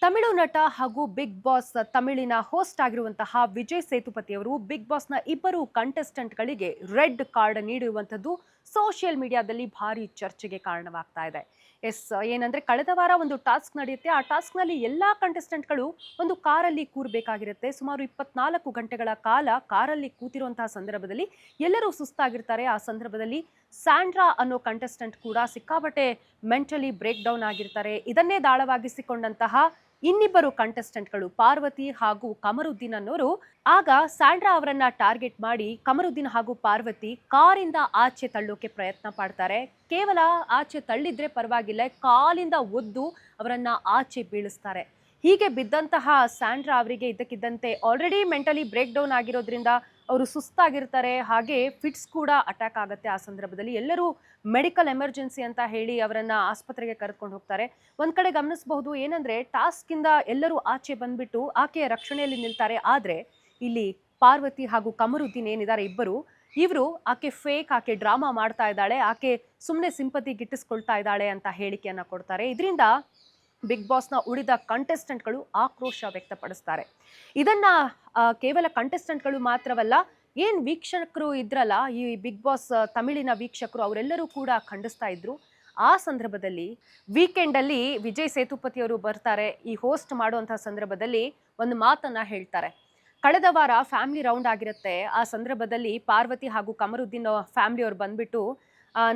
ತಮಿಳು ನಟ ಹಾಗೂ big boss ತಮಿಳಿನ host ಆಗಿರುವಂತಹ ವಿಜಯ್ ಸೇತುಪತಿ ಅವರು ಬಿಗ್ ಬಾಸ್ನ ಇಬ್ಬರು ಕಂಟೆಸ್ಟೆಂಟ್ಗಳಿಗೆ ರೆಡ್ ಕಾರ್ಡ್ ನೀಡಿರುವಂಥದ್ದು ಸೋಷಿಯಲ್ ಮೀಡಿಯಾದಲ್ಲಿ ಭಾರಿ ಚರ್ಚೆಗೆ ಕಾರಣವಾಗ್ತಾ ಇದೆ. ಏನಂದ್ರೆ ಕಳೆದ ವಾರ ಒಂದು ಟಾಸ್ಕ್ ನಡೆಯುತ್ತೆ. ಆ ಟಾಸ್ಕ್ನಲ್ಲಿ ಎಲ್ಲಾ ಕಂಟೆಸ್ಟೆಂಟ್ಗಳು ಒಂದು ಕಾರಲ್ಲಿ ಕೂರಬೇಕಾಗಿರುತ್ತೆ. ಸುಮಾರು 24 ಗಂಟೆಗಳ ಕಾಲ ಕಾರಲ್ಲಿ ಕೂತಿರುವಂತಹ ಸಂದರ್ಭದಲ್ಲಿ ಎಲ್ಲರೂ ಸುಸ್ತಾಗಿರ್ತಾರೆ. ಆ ಸಂದರ್ಭದಲ್ಲಿ ಸ್ಯಾಂಡ್ರಾ ಅನ್ನೋ ಕಂಟೆಸ್ಟೆಂಟ್ ಕೂಡ ಸಿಕ್ಕಾಪಟ್ಟೆ ಮೆಂಟಲಿ ಬ್ರೇಕ್ ಡೌನ್ ಆಗಿರ್ತಾರೆ. ಇದನ್ನೇ ದಾಳವಾಗಿಸಿಕೊಂಡಂತಹ ಇನ್ನಿಬ್ಬರು ಕಂಟೆಸ್ಟೆಂಟ್ಗಳು ಪಾರ್ವತಿ ಹಾಗೂ ಕಮರುದ್ದೀನ್ ಅನ್ನೋರು ಆಗ ಸ್ಯಾಂಡ್ರಾ ಅವರನ್ನ ಟಾರ್ಗೆಟ್ ಮಾಡಿ ಕಮರುದ್ದೀನ್ ಹಾಗೂ ಪಾರ್ವತಿ ಕಾರಿಂದ ಆಚೆ ತಳ್ಳೋಕೆ ಪ್ರಯತ್ನ ಪಡ್ತಾರೆ. ಕೇವಲ ಆಚೆ ತಳ್ಳಿದ್ರೆ ಪರವಾಗಿಲ್ಲ, ಕಾಲಿಂದ ಒದ್ದು ಅವರನ್ನ ಆಚೆ ಬೀಳಿಸ್ತಾರೆ. ಹೀಗೆ ಬಿದ್ದಂತಹ ಸ್ಯಾಂಡ್ರಾ ಅವರಿಗೆ ಇದ್ದಕ್ಕಿದ್ದಂತೆ ಆಲ್ರೆಡಿ ಮೆಂಟಲಿ ಬ್ರೇಕ್ ಡೌನ್ ಆಗಿರೋದ್ರಿಂದ ಅವರು ಸುಸ್ತಾಗಿರ್ತಾರೆ. ಹಾಗೆ ಫಿಟ್ಸ್ ಕೂಡ ಅಟ್ಯಾಕ್ ಆಗುತ್ತೆ. ಆ ಸಂದರ್ಭದಲ್ಲಿ ಎಲ್ಲರೂ ಮೆಡಿಕಲ್ ಎಮರ್ಜೆನ್ಸಿ ಅಂತ ಹೇಳಿ ಅವರನ್ನ ಆಸ್ಪತ್ರೆಗೆ ಕರೆದುಕೊಂಡು ಹೋಗ್ತಾರೆ. ಒಂದ್ ಕಡೆ ಗಮನಿಸಬಹುದು, ಏನಂದ್ರೆ ಟಾಸ್ಕ್ ಇಂದ ಎಲ್ಲರೂ ಆಚೆ ಬಂದ್ಬಿಟ್ಟು ಆಕೆಯ ರಕ್ಷಣೆಯಲ್ಲಿ ನಿಲ್ತಾರೆ. ಆದ್ರೆ ಇಲ್ಲಿ ಪಾರ್ವತಿ ಹಾಗೂ ಕಮರುದ್ದೀನ್ ಏನಿದ್ದಾರೆ ಇವರು ಆಕೆ ಫೇಕ್, ಆಕೆ ಡ್ರಾಮಾ ಮಾಡ್ತಾ ಇದ್ದಾಳೆ, ಆಕೆ ಸುಮ್ಮನೆ ಸಿಂಪತಿ ಗಿಟ್ಟಿಸ್ಕೊಳ್ತಾ ಇದ್ದಾಳೆ ಅಂತ ಹೇಳಿಕೆಯನ್ನ ಕೊಡ್ತಾರೆ. ಇದರಿಂದ ಬಿಗ್ ಬಾಸ್ನ ಉಳಿದ ಕಂಟೆಸ್ಟೆಂಟ್ಗಳು ಆಕ್ರೋಶ ವ್ಯಕ್ತಪಡಿಸ್ತಾರೆ. ಇದನ್ನ ಕೇವಲ ಕಂಟೆಸ್ಟೆಂಟ್ಗಳು ಮಾತ್ರವಲ್ಲ, ಏನ್ ವೀಕ್ಷಕರು ಇದ್ರಲ್ಲ, ಈ ಬಿಗ್ ಬಾಸ್ ತಮಿಳಿನ ವೀಕ್ಷಕರು ಅವರೆಲ್ಲರೂ ಕೂಡ ಖಂಡಿಸ್ತಾ ಇದ್ರು. ಆ ಸಂದರ್ಭದಲ್ಲಿ ವೀಕೆಂಡ್ ಅಲ್ಲಿ ವಿಜಯ್ ಸೇತುಪತಿ ಅವರು ಬರ್ತಾರೆ. ಈ ಹೋಸ್ಟ್ ಮಾಡುವಂತಹ ಸಂದರ್ಭದಲ್ಲಿ ಒಂದು ಮಾತನ್ನ ಹೇಳ್ತಾರೆ. ಕಳೆದ ವಾರ ಫ್ಯಾಮಿಲಿ ರೌಂಡ್ ಆಗಿರುತ್ತೆ. ಆ ಸಂದರ್ಭದಲ್ಲಿ ಪಾರ್ವತಿ ಹಾಗೂ ಕಮರುದ್ದೀನ್ ಫ್ಯಾಮಿಲಿ ಅವ್ರು ಬಂದ್ಬಿಟ್ಟು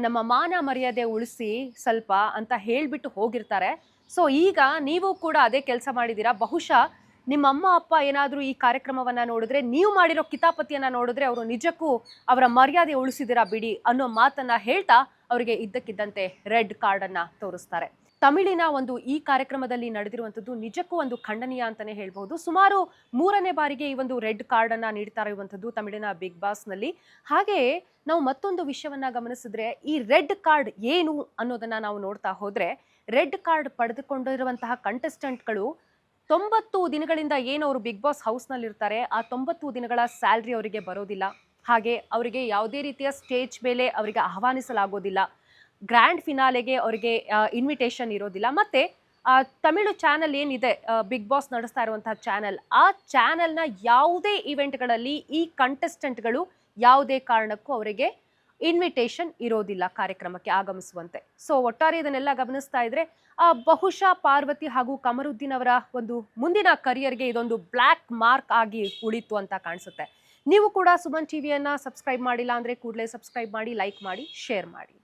ನಮ್ಮ ಮಾನ ಮರ್ಯಾದೆ ಉಳಿಸಿ ಸ್ವಲ್ಪ ಅಂತ ಹೇಳ್ಬಿಟ್ಟು ಹೋಗಿರ್ತಾರೆ. ಸೊ ಈಗ ನೀವು ಕೂಡ ಅದೇ ಕೆಲಸ ಮಾಡಿದ್ದೀರಾ. ಬಹುಶಃ ನಿಮ್ಮ ಅಮ್ಮ ಅಪ್ಪ ಏನಾದರೂ ಈ ಕಾರ್ಯಕ್ರಮವನ್ನ ನೋಡಿದ್ರೆ, ನೀವು ಮಾಡಿರೋ ಕಿತಾಪತಿಯನ್ನ ನೋಡಿದ್ರೆ ಅವರು ನಿಜಕ್ಕೂ ಅವರ ಮರ್ಯಾದೆ ಉಳಿಸಿದಿರಾ ಬಿಡಿ ಅನ್ನೋ ಮಾತನ್ನ ಹೇಳ್ತಾ ಅವರಿಗೆ ಇದ್ದಕ್ಕಿದ್ದಂತೆ ರೆಡ್ ಕಾರ್ಡ್ ಅನ್ನ ತೋರಿಸ್ತಾರೆ. ತಮಿಳಿನ ಒಂದು ಈ ಕಾರ್ಯಕ್ರಮದಲ್ಲಿ ನಡೆದಿರುವಂಥದ್ದು ನಿಜಕ್ಕೂ ಒಂದು ಖಂಡನೀಯ ಅಂತಾನೆ ಹೇಳ್ಬಹುದು. ಸುಮಾರು 3ನೇ ಬಾರಿಗೆ ಈ ಒಂದು ರೆಡ್ ಕಾರ್ಡ್ ಅನ್ನ ನೀಡ್ತಾ ಇರುವಂಥದ್ದು ತಮಿಳಿನ ಬಿಗ್ ಬಾಸ್ ನಲ್ಲಿ. ಹಾಗೆ ನಾವು ಮತ್ತೊಂದು ವಿಷಯವನ್ನ ಗಮನಿಸಿದ್ರೆ, ಈ ರೆಡ್ ಕಾರ್ಡ್ ಏನು ಅನ್ನೋದನ್ನ ನಾವು ನೋಡ್ತಾ ಹೋದ್ರೆ, ರೆಡ್ ಕಾರ್ಡ್ ಪಡೆದುಕೊಂಡಿರುವಂತಹ ಕಂಟೆಸ್ಟೆಂಟ್ಗಳು 90 ದಿನಗಳಿಂದ ಏನು ಅವರು ಬಿಗ್ ಬಾಸ್ ಹೌಸ್ನಲ್ಲಿ ಇರ್ತಾರೆ, ಆ 90 ದಿನಗಳ ಸ್ಯಾಲ್ರಿ ಅವರಿಗೆ ಬರೋದಿಲ್ಲ. ಹಾಗೆ ಅವರಿಗೆ ಯಾವುದೇ ರೀತಿಯ ಸ್ಟೇಜ್ ಮೇಲೆ ಅವರಿಗೆ ಆಹ್ವಾನಿಸಲಾಗೋದಿಲ್ಲ. ಗ್ರ್ಯಾಂಡ್ ಫಿನಾಲೆಗೆ ಅವರಿಗೆ ಇನ್ವಿಟೇಷನ್ ಇರೋದಿಲ್ಲ. ಮತ್ತೆ ತಮಿಳು ಚಾನೆಲ್ ಏನಿದೆ, ಬಿಗ್ ಬಾಸ್ ನಡೆಸ್ತಾ ಇರುವಂತಹ ಚಾನೆಲ್, ಆ ಚಾನೆಲ್ನ ಯಾವುದೇ ಇವೆಂಟ್ಗಳಲ್ಲಿ ಈ ಕಂಟೆಸ್ಟೆಂಟ್ಗಳು ಯಾವುದೇ ಕಾರಣಕ್ಕೂ ಅವರಿಗೆ ಇನ್ವಿಟೇಷನ್ ಇರೋದಿಲ್ಲ ಕಾರ್ಯಕ್ರಮಕ್ಕೆ ಆಗಮಿಸುವಂತೆ. ಸೊ ಒಟ್ಟಾರೆ ಇದನ್ನೆಲ್ಲ ಗಮನಿಸ್ತಾ ಇದ್ರೆ ಬಹುಶಃ ಪಾರ್ವತಿ ಹಾಗೂ ಕಮರುದ್ದೀನ್ ಅವರ ಒಂದು ಮುಂದಿನ ಕರಿಯರ್ಗೆ ಇದೊಂದು ಬ್ಲ್ಯಾಕ್ ಮಾರ್ಕ್ ಆಗಿ ಉಳಿತು ಅಂತ ಕಾಣಿಸುತ್ತೆ. ನೀವು ಕೂಡ ಸುಮನ್ ಟಿವಿಯನ್ನ ಸಬ್ಸ್ಕ್ರೈಬ್ ಮಾಡಿಲ್ಲ ಅಂದ್ರೆ ಕೂಡಲೇ ಸಬ್ಸ್ಕ್ರೈಬ್ ಮಾಡಿ, ಲೈಕ್ ಮಾಡಿ, ಶೇರ್ ಮಾಡಿ.